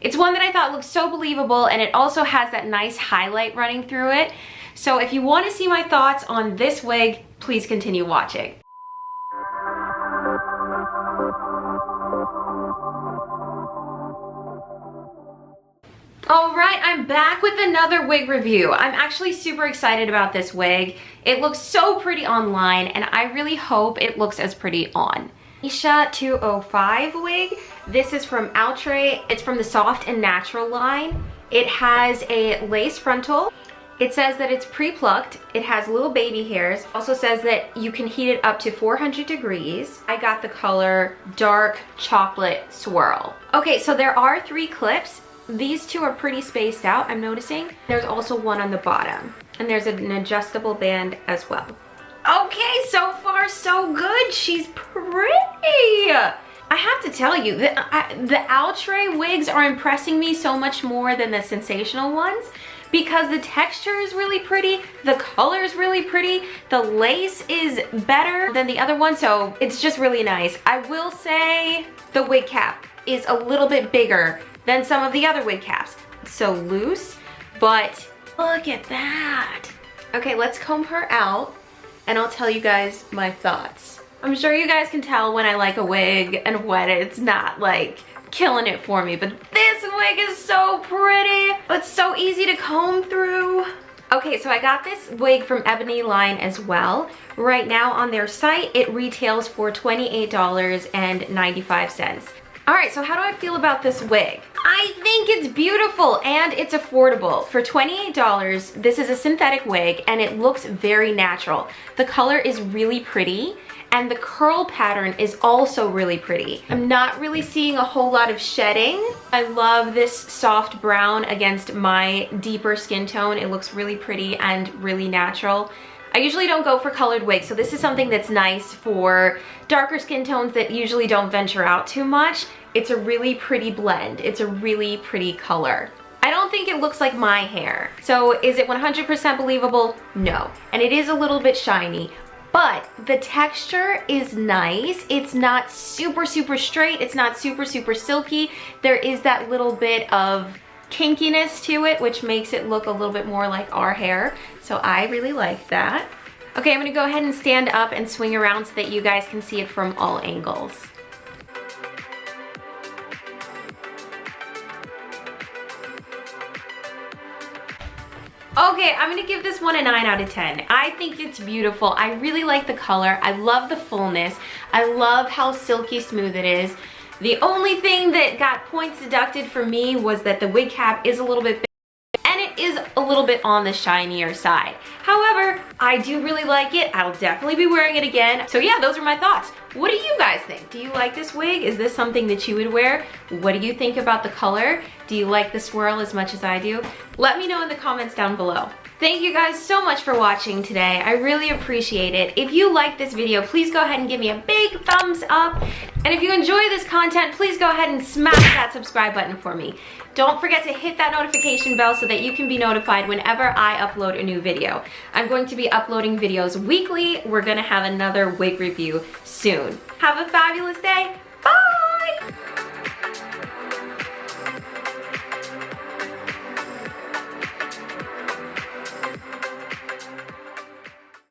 It's one that I thought looked so believable, and it also has that nice highlight running through it. So if you want to see my thoughts on this wig, please continue watching. Alright, I'm back with another wig review. I'm actually super excited about this wig. It looks so pretty online, and I really hope it looks as pretty on. Neesha 205 wig. This is from Outre. It's from the Soft and Natural line. It has a lace frontal. It says that it's pre-plucked. It has little baby hairs. Also says that you can heat it up to 400 degrees. I got the color Dark Chocolate Swirl. Okay, so there are 3 clips. These 2 are pretty spaced out, I'm noticing. There's also one on the bottom. And there's an adjustable band as well. Okay, so far so good. She's pretty. I have to tell you, the Outre wigs are impressing me so much more than the Sensational ones because the texture is really pretty, the color is really pretty, the lace is better than the other one, so it's just really nice. I will say the wig cap is a little bit bigger than some of the other wig caps. It's so loose, but look at that. Okay, let's comb her out, and I'll tell you guys my thoughts. I'm sure you guys can tell when I like a wig and when it's not like killing it for me, but this wig is so pretty. It's so easy to comb through. Okay, so I got this wig from Ebony line as well. Right now on their site, it retails for $28.95. All right, so how do I feel about this wig? I think it's beautiful and it's affordable. For $28, this is a synthetic wig and it looks very natural. The color is really pretty and the curl pattern is also really pretty. I'm not really seeing a whole lot of shedding. I love this soft brown against my deeper skin tone. It looks really pretty and really natural. I usually don't go for colored wigs, so this is something that's nice for darker skin tones that usually don't venture out too much. It's a really pretty blend. It's a really pretty color. I don't think it looks like my hair. So is it 100% believable? No. And it is a little bit shiny, but the texture is nice. It's not super, super straight. It's not super, super silky. There is that little bit of kinkiness to it, which makes it look a little bit more like our hair. So I really like that. Okay, I'm gonna go ahead and stand up and swing around so that you guys can see it from all angles. Okay, I'm gonna give this one a 9 out of 10. I think it's beautiful. I really like the color. I love the fullness. I love how silky smooth it is. The only thing that got points deducted for me was that the wig cap is a little bit big and it is a little bit on the shinier side. However, I do really like it. I'll definitely be wearing it again. So yeah, those are my thoughts. What do you guys think? Do you like this wig? Is this something that you would wear? What do you think about the color? Do you like the swirl as much as I do? Let me know in the comments down below. Thank you guys so much for watching today. I really appreciate it. If you like this video, please go ahead and give me a big thumbs up. And if you enjoy this content, please go ahead and smash that subscribe button for me. Don't forget to hit that notification bell so that you can be notified whenever I upload a new video. I'm going to be uploading videos weekly. We're gonna have another wig review soon. Have a fabulous day.